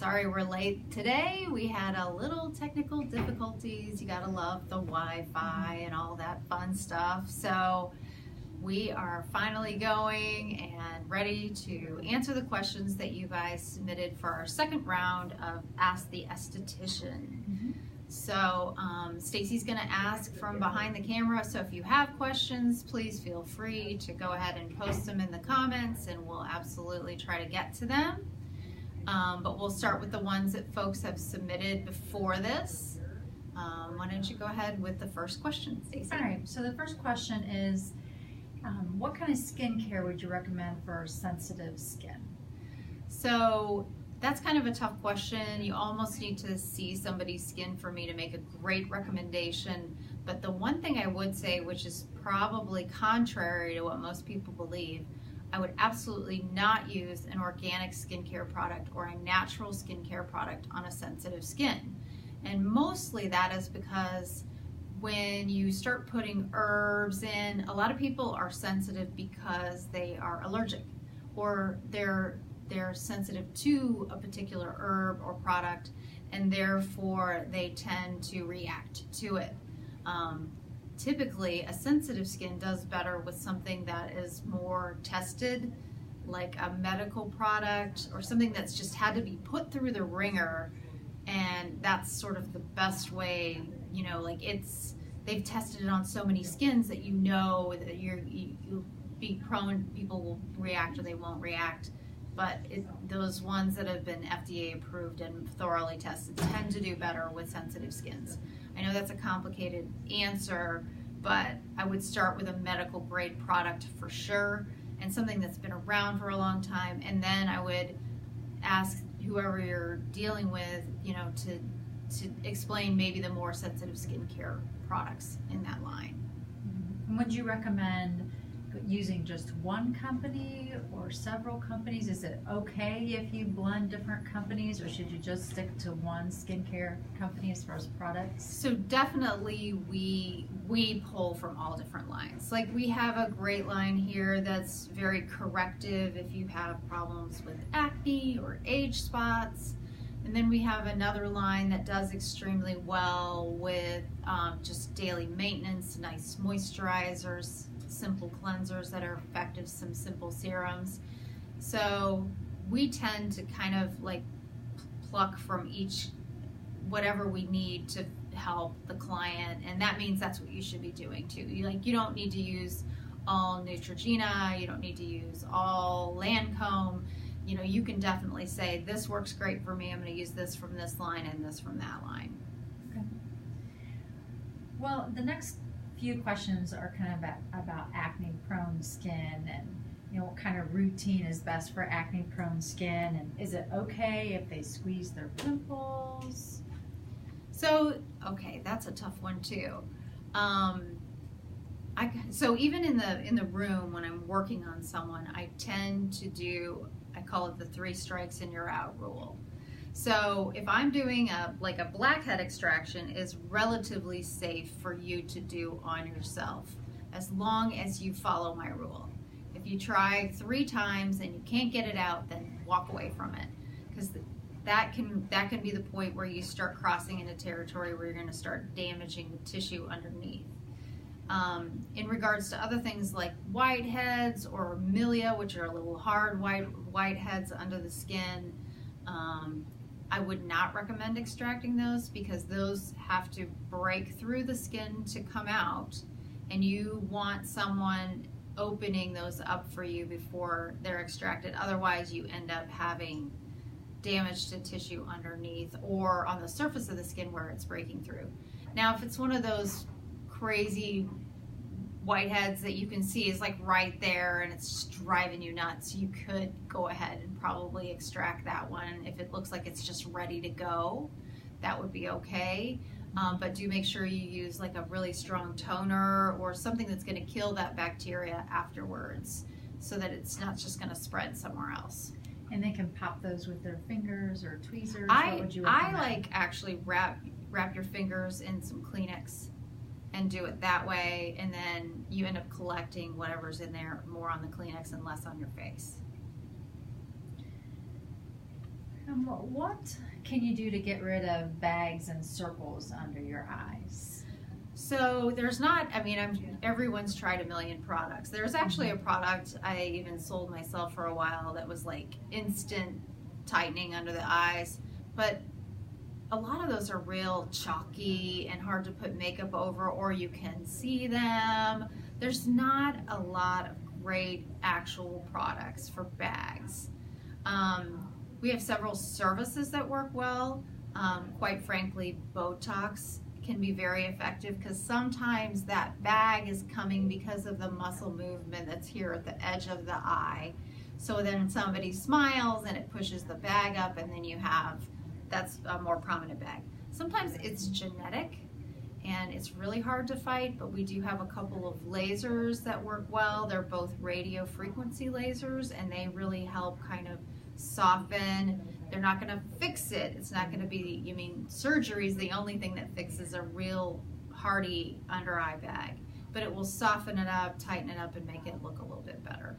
Sorry we're late today. We had a little technical difficulties. You gotta love the Wi-Fi and all that fun stuff. So we are finally going and ready to answer the questions that you guys submitted for our second round of Ask the Esthetician. So Stacy's gonna ask from behind the camera, so if you have questions, please feel free to go ahead and post them in the comments and we'll absolutely try to get to them. But we'll start with the ones that folks have submitted before this. Why don't you go ahead with the first question, Stacey? All right, so the first question is, what kind of skincare would you recommend for sensitive skin? So that's kind of a tough question. You almost need to see somebody's skin for me to make a great recommendation. But the one thing I would say, which is probably contrary to what most people believe, I would absolutely not use an organic skincare product or a natural skincare product on a sensitive skin. And mostly that is because when you start putting herbs in, a lot of people are sensitive because they are allergic or they're sensitive to a particular herb or product, and therefore they tend to react to it. Typically, a sensitive skin does better with something that is more tested, like a medical product or something that's just had to be put through the ringer, and that's sort of the best way, you know, like they've tested it on so many skins that you know that you'll be prone, people will react or they won't react. But those ones that have been FDA approved and thoroughly tested tend to do better with sensitive skins. I know that's a complicated answer, but I would start with a medical grade product for sure, and something that's been around for a long time, and then I would ask whoever you're dealing with, you know, to explain maybe the more sensitive skincare products in that line. Would you recommend using just one company or several companies? Is it okay if you blend different companies, or should you just stick to one skincare company as far as products? So definitely we pull from all different lines. Like we have a great line here that's very corrective if you have problems with acne or age spots. And then we have another line that does extremely well with just daily maintenance, nice moisturizers, simple cleansers that are effective, some simple serums. So we tend to kind of like pluck from each, whatever we need to help the client, and that means that's what you should be doing too. You don't need to use all Neutrogena, you don't need to use all Lancome. You know, you can definitely say, this works great for me, I'm going to use this from this line and this from that line. Okay. Well, the next few questions are kind of about acne prone skin, and you know, what kind of routine is best for acne prone skin, and is it okay if they squeeze their pimples? So, okay, that's a tough one too. So even in the room when I'm working on someone, I tend to do, I call it the 3 strikes and you're out rule. So if I'm doing a blackhead extraction, is relatively safe for you to do on yourself as long as you follow my rule. If you try 3 times and you can't get it out, then walk away from it, because that can be the point where you start crossing into territory where you're going to start damaging the tissue underneath. In regards to other things like whiteheads or milia, which are a little hard whiteheads under the skin, I would not recommend extracting those, because those have to break through the skin to come out, and you want someone opening those up for you before they're extracted. Otherwise you end up having damage to tissue underneath or on the surface of the skin where it's breaking through. Now if it's one of those crazy whiteheads that you can see is like right there and it's just driving you nuts, you could go ahead and probably extract that one. If it looks like it's just ready to go, that would be okay. But do make sure you use like a really strong toner or something that's going to kill that bacteria afterwards, so that it's not just going to spread somewhere else. And they can pop those with their fingers or tweezers. I what would you recommend? like actually wrap your fingers in some Kleenex and do it that way, and then you end up collecting whatever's in there more on the Kleenex and less on your face. What can you do to get rid of bags and circles under your eyes? So there's not, I mean, everyone's tried a million products. There's actually a product I even sold myself for a while that was like instant tightening under the eyes, but a lot of those are real chalky and hard to put makeup over, or you can see them. There's not a lot of great actual products for bags. We have several services that work well. Quite frankly, Botox can be very effective because sometimes that bag is coming because of the muscle movement that's here at the edge of the eye. So then somebody smiles and it pushes the bag up, and then you have, that's a more prominent bag. Sometimes it's genetic and it's really hard to fight, but we do have a couple of lasers that work well. They're both radio frequency lasers, and they really help kind of soften. They're not going to fix it. It's not going to be, you mean surgery is the only thing that fixes a real hardy under eye bag, but it will soften it up, tighten it up, and make it look a little bit better.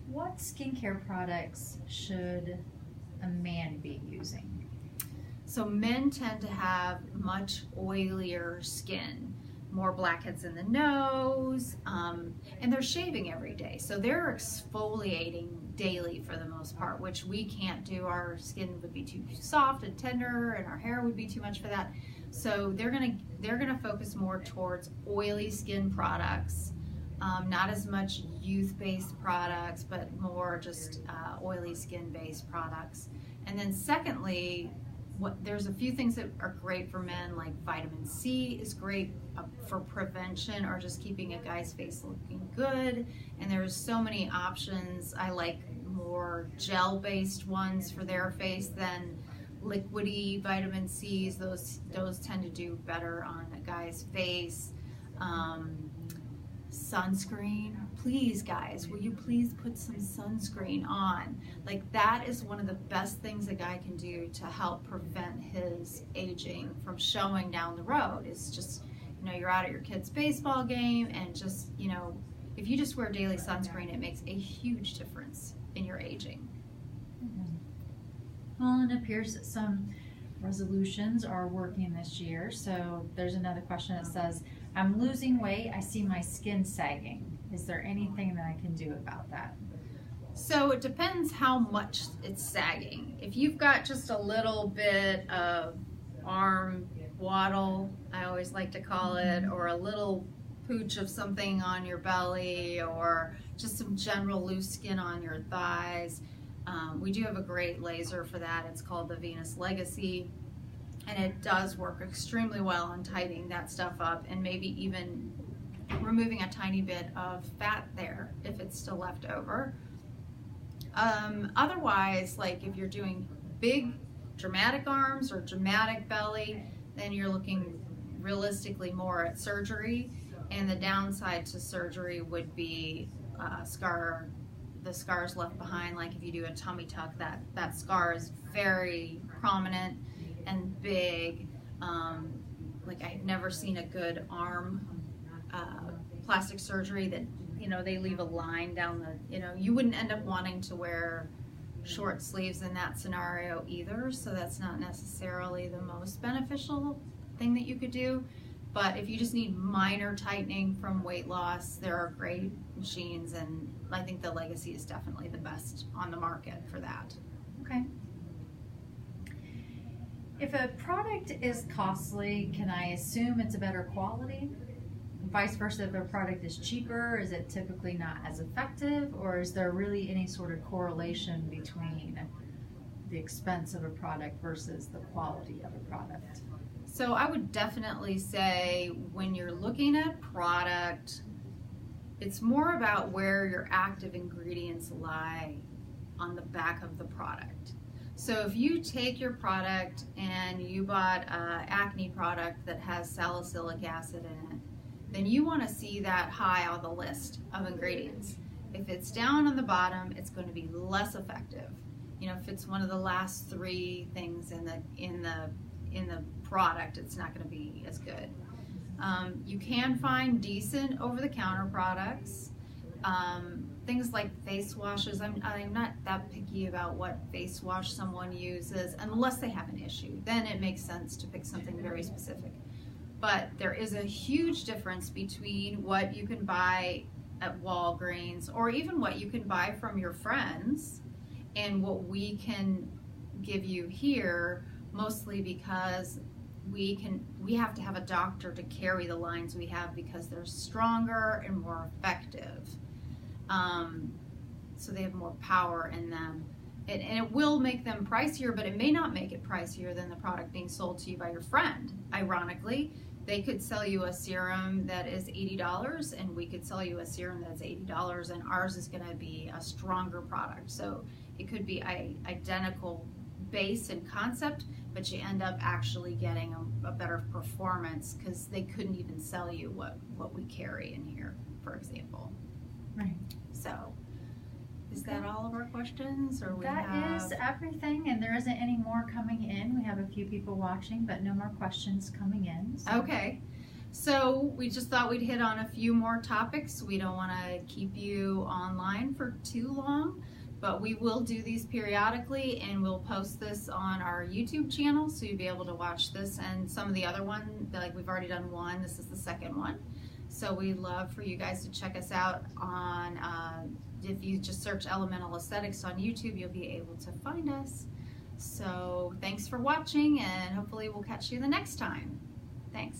What skincare products should a man be using? So men tend to have much oilier skin, more blackheads in the nose, and they're shaving every day. So they're exfoliating daily for the most part, which we can't do. Our skin would be too soft and tender, and our hair would be too much for that. So they're gonna focus more towards oily skin products, not as much youth-based products, but more just oily skin-based products. And then secondly, there's a few things that are great for men, like vitamin C is great for prevention or just keeping a guy's face looking good. And there's so many options. I like more gel-based ones for their face than liquidy vitamin C's. Those tend to do better on a guy's face. Sunscreen, please guys, will you please put some sunscreen on? Like, that is one of the best things a guy can do to help prevent his aging from showing down the road. Is just, you know, you're out at your kid's baseball game, and just, you know, if you just wear daily sunscreen, it makes a huge difference in your aging. Well, it appears that some resolutions are working this year. So there's another question that says, I'm losing weight, I see my skin sagging. Is there anything that I can do about that? So it depends how much it's sagging. If you've got just a little bit of arm waddle, I always like to call it, or a little pooch of something on your belly, or just some general loose skin on your thighs, we do have a great laser for that. It's called the Venus Legacy, and it does work extremely well on tightening that stuff up, and maybe even removing a tiny bit of fat there if it's still left over. Otherwise, like if you're doing big dramatic arms or dramatic belly, then you're looking realistically more at surgery, and the downside to surgery would be the scars left behind. Like if you do a tummy tuck, that scar is very prominent and big. Like I've never seen a good arm plastic surgery that, you know, they leave a line down the, you know, you wouldn't end up wanting to wear short sleeves in that scenario either, so that's not necessarily the most beneficial thing that you could do. But if you just need minor tightening from weight loss, there are great machines, and I think the Legacy is definitely the best on the market for that. Okay. If a product is costly, can I assume it's a better quality? Vice versa, if a product is cheaper, is it typically not as effective, or is there really any sort of correlation between the expense of a product versus the quality of a product? So I would definitely say when you're looking at product, it's more about where your active ingredients lie on the back of the product. So if you take your product and you bought an acne product that has salicylic acid in it, then you want to see that high on the list of ingredients. If it's down on the bottom, it's going to be less effective. You know, if it's one of the last three things in the product, it's not going to be as good. You can find decent over-the-counter products things like face washes, I'm not that picky about what face wash someone uses unless they have an issue. Then it makes sense to pick something very specific. But there is a huge difference between what you can buy at Walgreens or even what you can buy from your friends and what we can give you here, mostly because we have to have a doctor to carry the lines we have because they're stronger and more effective. So they have more power in them. And it will make them pricier, but it may not make it pricier than the product being sold to you by your friend. Ironically, they could sell you a serum that is $80 and we could sell you a serum that's $80 and ours is going to be a stronger product. So it could be identical base and concept, but you end up actually getting a better performance because they couldn't even sell you what we carry in here, for example. Right. So, is that all of our questions, or That is everything, and there isn't any more coming in. We have a few people watching, but no more questions coming in. So. Okay. So we just thought we'd hit on a few more topics. We don't want to keep you online for too long, but we will do these periodically, and we'll post this on our YouTube channel, so you'll be able to watch this and some of the other ones. Like we've already done one. This is the second one. So we'd love for you guys to check us out on, if you just search Elemental Aesthetics on YouTube, you'll be able to find us. So thanks for watching, and hopefully we'll catch you the next time. Thanks.